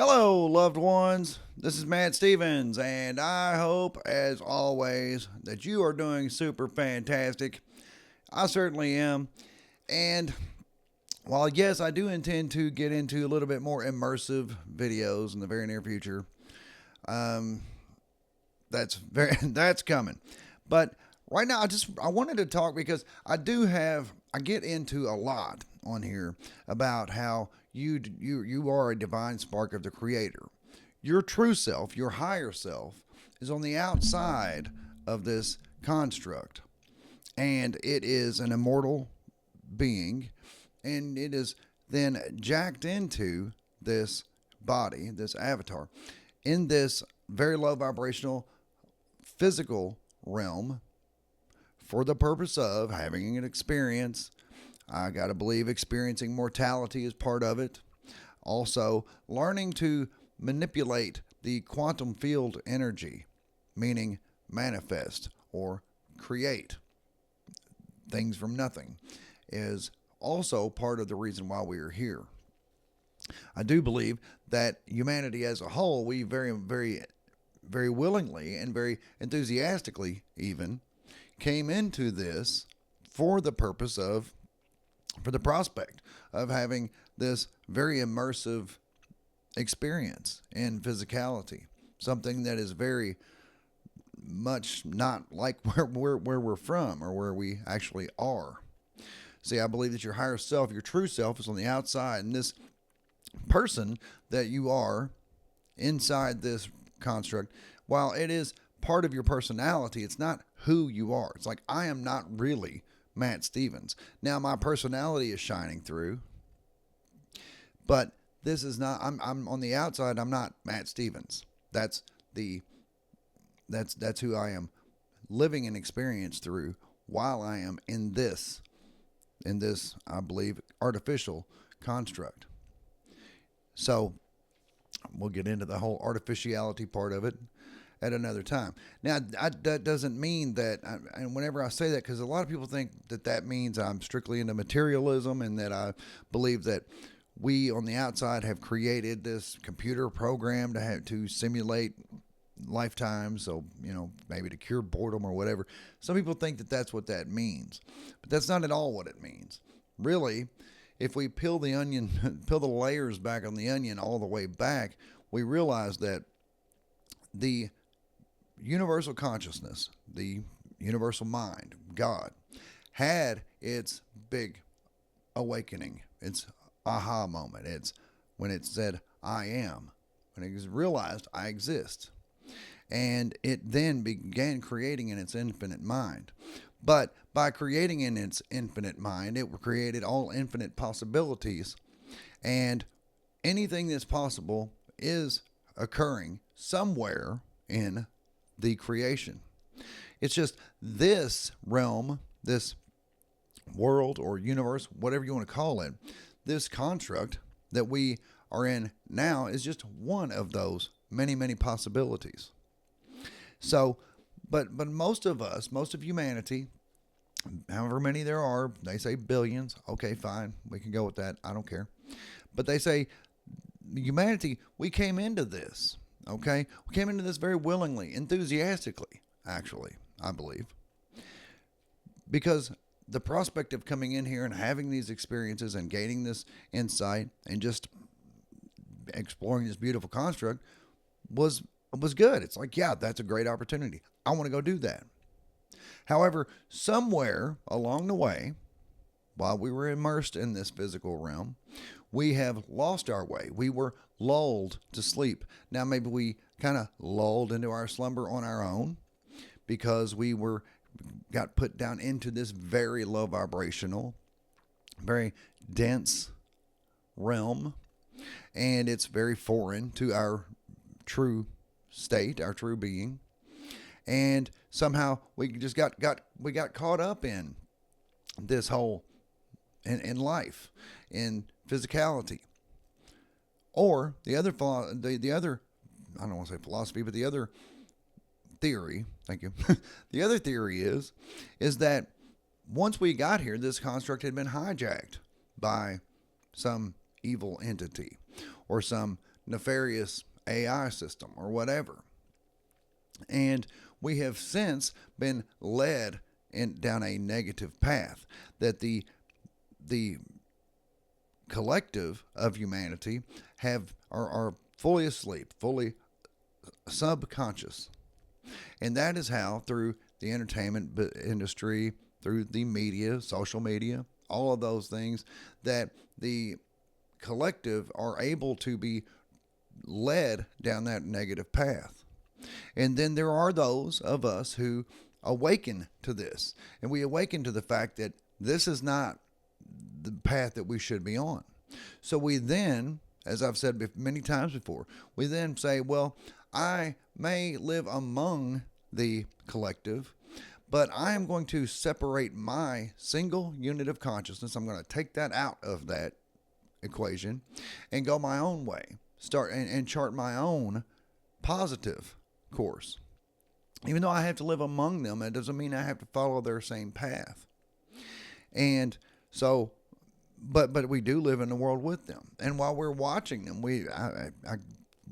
Hello, loved ones. This is Matt Stevens, and I hope, as always, that you are doing super fantastic. I certainly am. And while, yes, I do intend to get into a little bit more immersive videos in the very near future, um, that's coming. But right now, I wanted to talk because I get into a lot on here about how you are a divine spark of the Creator. Your true self, your higher self, is on the outside of this construct, and it is an immortal being, and it is then jacked into this body, this avatar, in this very low vibrational physical realm for the purpose of having an experience. I got to believe experiencing mortality is part of it. Also, learning to manipulate the quantum field energy, meaning manifest or create things from nothing, is also part of the reason why we are here. I do believe that humanity as a whole, we very willingly and very enthusiastically even came into this for the purpose of, for the prospect of having this very immersive experience in physicality, something that is very much not like where we're from or where we actually are. See, I believe that your higher self, your true self, is on the outside, and this person that you are inside this construct, while it is part of your personality, it's not who you are. It's like, I am not really Matt Stevens. Now, my personality is shining through, but this is not, I'm on the outside, I'm not Matt Stevens. That's who I am living an experience through while I am in this, I believe, artificial construct. So we'll get into the whole artificiality part of it at another time. Now, that doesn't mean that, and whenever I say that, because a lot of people think that means I'm strictly into materialism and that I believe that we on the outside have created this computer program to simulate lifetimes, so maybe to cure boredom or whatever. Some people think that that's what that means, but that's not at all what it means. Really, if we peel the onion, peel the layers back on the onion all the way back, we realize that the universal consciousness, the universal mind, God, had its big awakening, its aha moment. It's when it said, I am, when it realized I exist. And it then began creating in its infinite mind. But by creating in its infinite mind, it created all infinite possibilities. And anything that's possible is occurring somewhere in the creation. It's just this realm, this world or universe, whatever you want to call it, this construct that we are in now is just one of those many, many possibilities. So, but most of us, most of humanity, however many there are, they say billions. Okay, fine. We can go with that. I don't care. But they say humanity, we came into this. Okay? We came into this very willingly, enthusiastically, actually, I believe. Because the prospect of coming in here and having these experiences and gaining this insight and just exploring this beautiful construct was good. It's like, yeah, that's a great opportunity. I want to go do that. However, somewhere along the way, while we were immersed in this physical realm, we have lost our way. We were lulled to sleep. Now, maybe we kind of lulled into our slumber on our own because got put down into this very low vibrational, very dense realm, and it's very foreign to our true state, our true being. And somehow we just got caught up in this whole in life, in physicality. Or the other I don't want to say philosophy, but the other theory, thank you. The other theory is that once we got here, this construct had been hijacked by some evil entity or some nefarious AI system or whatever. And we have since been led down a negative path that the collective of humanity are fully asleep, fully subconscious. And that is how, through the entertainment industry, through the media, social media, all of those things, that the collective are able to be led down that negative path. And then there are those of us who awaken to this. And we awaken to the fact that this is not the path that we should be on. So we then, as I've said many times before, we then say, well, I may live among the collective, but I am going to separate my single unit of consciousness. I'm going to take that out of that equation and go my own way. Start and chart my own positive course. Even though I have to live among them, it doesn't mean I have to follow their same path. And so, but we do live in the world with them. And while we're watching them,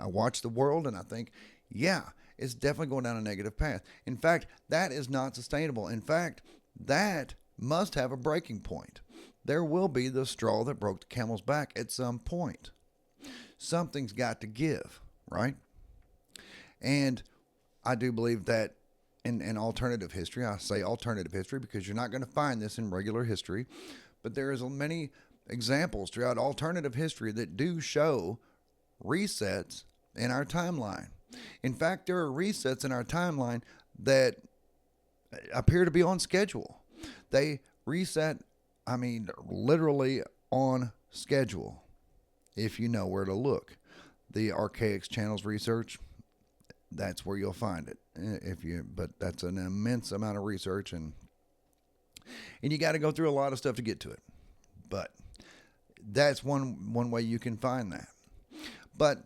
I watch the world and I think, yeah, it's definitely going down a negative path. In fact, that is not sustainable. In fact, that must have a breaking point. There will be the straw that broke the camel's back at some point. Something's got to give, right? And I do believe that in alternative history, I say alternative history because you're not going to find this in regular history, but there is many examples throughout alternative history that do show resets in our timeline. In fact, there are resets in our timeline that appear to be on schedule. They reset, literally on schedule, if you know where to look. The Archaics Channels research, that's where you'll find it. But that's an immense amount of research, and you got to go through a lot of stuff to get to it. But that's one way you can find that. But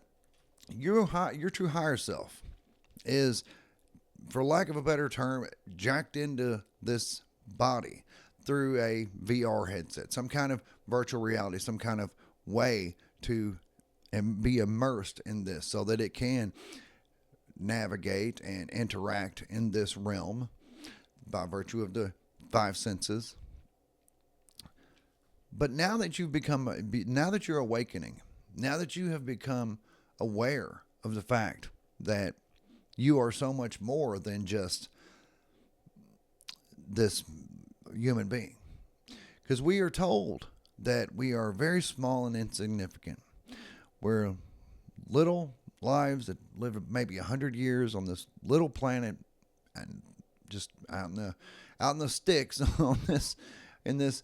your true higher self is, for lack of a better term, jacked into this body through a VR headset, some kind of virtual reality, some kind of way to be immersed in this so that it can navigate and interact in this realm by virtue of the five senses. But now that you're awakening, now that you have become aware of the fact that you are so much more than just this human being, because we are told that we are very small and insignificant. We're little lives that live maybe 100 years on this little planet, and just out in the sticks in this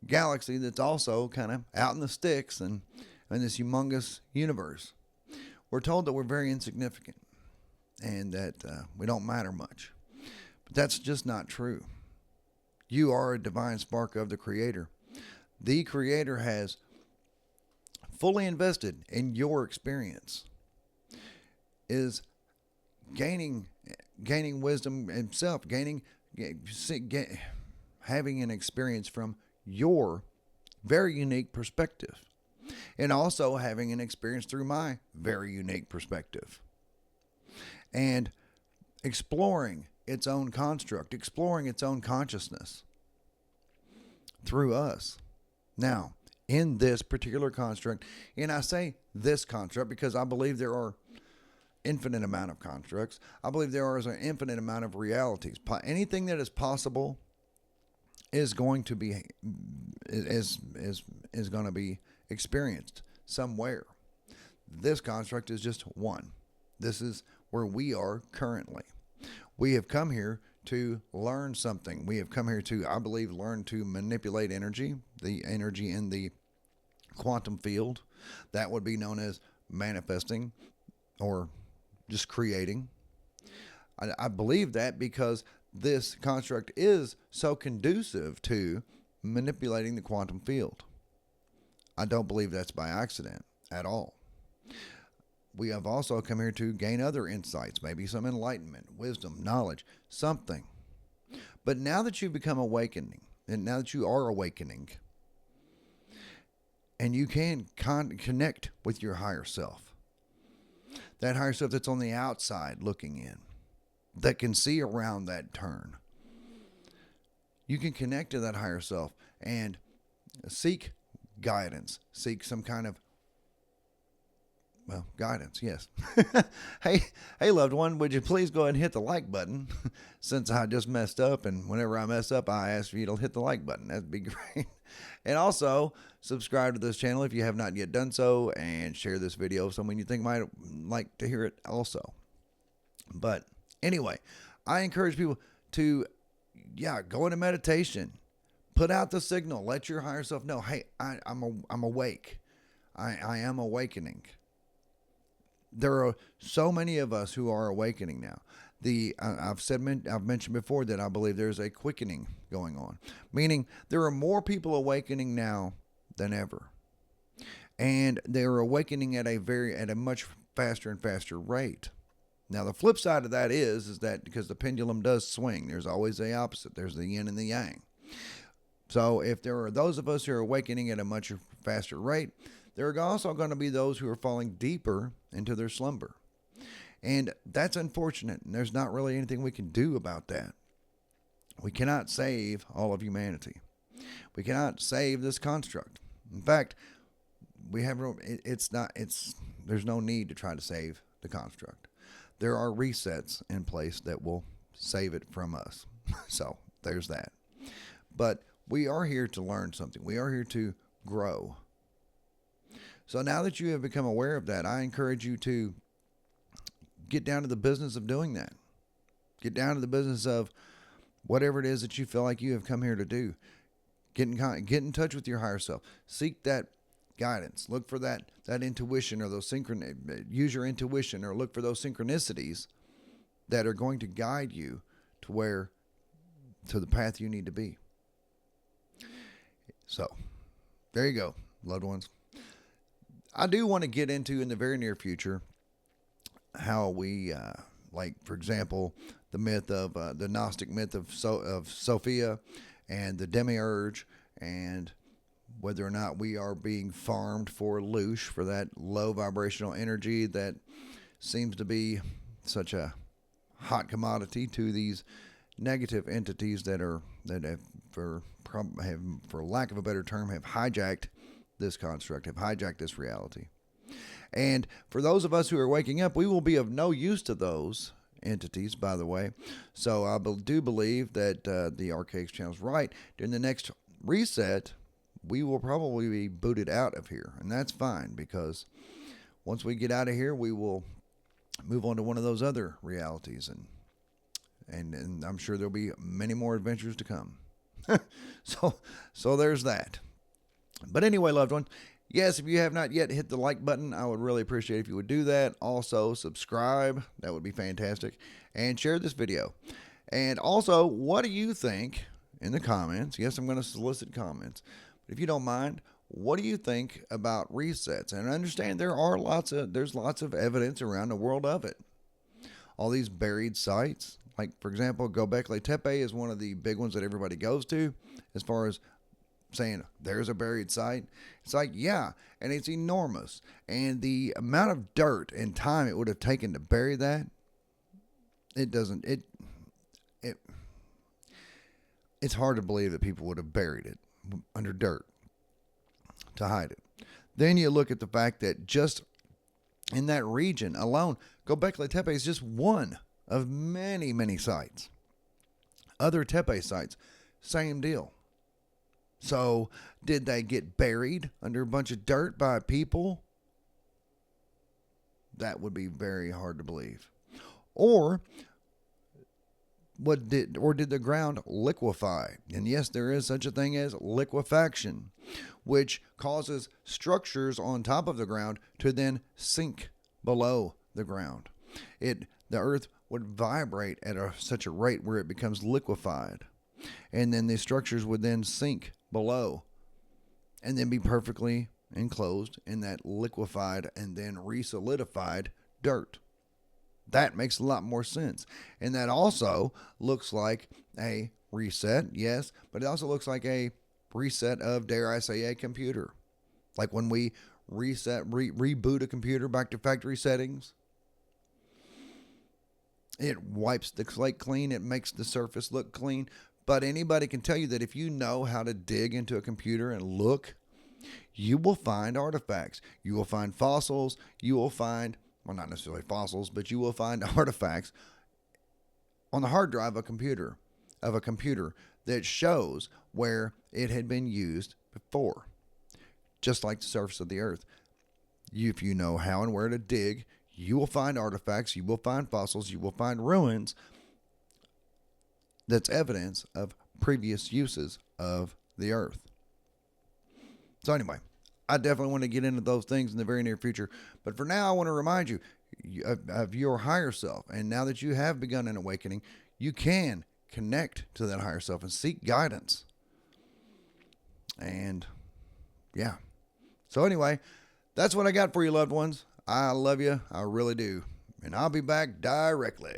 galaxy that's also kind of out in the sticks and in this humongous universe. We're told that we're very insignificant and that we don't matter much. But that's just not true. You are a divine spark of the Creator. The Creator has fully invested in your experience, is gaining wisdom himself, having an experience from your very unique perspective, and also having an experience through my very unique perspective, and exploring its own construct, exploring its own consciousness through us. Now, in this particular construct, and I say this construct because I believe there are infinite amount of constructs. I believe there is an infinite amount of realities. Anything that is possible is going to be going to be experienced somewhere. This construct is just one. This is where we are currently. We have come here to learn something. We have come here to, I believe, learn to manipulate energy, the energy in the quantum field. That would be known as manifesting or just creating. I believe that because this construct is so conducive to manipulating the quantum field. I don't believe that's by accident at all. We have also come here to gain other insights, maybe some enlightenment, wisdom, knowledge, something. But now that you've become awakening, and now that you are awakening, and you can connect with your higher self, that higher self that's on the outside looking in, that can see around that turn. You can connect to that higher self and seek guidance, seek some kind of, well, guidance, yes. Hey, loved one, would you please go ahead and hit the like button since I just messed up, and whenever I mess up, I ask for you to hit the like button. That'd be great. And also, subscribe to this channel if you have not yet done so, and share this video with someone you think might like to hear it also. But anyway, I encourage people to, go into meditation. Put out the signal. Let your higher self know, hey, I'm awake. I am awakening. There are so many of us who are awakening now. I've mentioned before that I believe there's a quickening going on, meaning there are more people awakening now than ever, and they're awakening at a much faster and faster rate. Now, the flip side of that is that because the pendulum does swing, there's always the opposite. There's the yin and the yang. So if there are those of us who are awakening at a much faster rate, there are also going to be those who are falling deeper into their slumber. And that's unfortunate, and there's not really anything we can do about that. We cannot save all of humanity. We cannot save this construct. In fact, there's no need to try to save the construct. There are resets in place that will save it from us. So there's that. But we are here to learn something. We are here to grow. So now that you have become aware of that, I encourage you to get down to the business of doing that. Get down to the business of whatever it is that you feel like you have come here to do. Get in touch with your higher self. Seek that guidance. Look for that intuition, or use your intuition, or look for those synchronicities that are going to guide you to the path you need to be. So, there you go, loved ones. I do want to get into, in the very near future, how we, for example, the myth of the Gnostic myth of Sophia and the demiurge, and whether or not we are being farmed for loosh, for that low vibrational energy that seems to be such a hot commodity to these negative entities that have, for lack of a better term, have hijacked this construct, have hijacked this reality. And for those of us who are waking up, we will be of no use to those entities, by the way. So I do believe that the Archaics channel is right. During the next reset, we will probably be booted out of here. And that's fine, because once we get out of here, we will move on to one of those other realities. And I'm sure there'll be many more adventures to come. So there's that. But anyway, loved one, yes, if you have not yet hit the like button, I would really appreciate if you would do that. Also, subscribe. That would be fantastic. And share this video. And also, what do you think in the comments? Yes, I'm going to solicit comments. But if you don't mind, what do you think about resets? And I understand there's lots of evidence around the world of it. All these buried sites. Like, for example, Göbekli Tepe is one of the big ones that everybody goes to as far as saying there's a buried site. It's like, yeah, and it's enormous. And the amount of dirt and time it would have taken to bury that, it's hard to believe that people would have buried it under dirt to hide it. Then you look at the fact that just in that region alone, Göbekli Tepe is just one of many, many sites. Other Tepe sites, same deal. So, did they get buried under a bunch of dirt by people? That would be very hard to believe. Or did the ground liquefy? And yes, there is such a thing as liquefaction, which causes structures on top of the ground to then sink below the ground. The earth would vibrate at such a rate where it becomes liquefied. And then the structures would then sink below and then be perfectly enclosed in that liquefied and then resolidified dirt. That makes a lot more sense. And that also looks like a reset, yes, but it also looks like a reset of, dare I say, a computer. Like when we reboot a computer back to factory settings, It wipes the slate clean. It makes the surface look clean. But anybody can tell you that if you know how to dig into a computer and look, you will find artifacts. You will find fossils. You will find, well, not necessarily fossils, but you will find artifacts on the hard drive of a computer that shows where it had been used before, just like the surface of the earth. If you know how and where to dig, you will find artifacts, you will find fossils, you will find ruins that's evidence of previous uses of the earth. So anyway, I definitely want to get into those things in the very near future. But for now, I want to remind you of your higher self. And now that you have begun an awakening, you can connect to that higher self and seek guidance. And yeah. So anyway, that's what I got for you, loved ones. I love you. I really do. And I'll be back directly.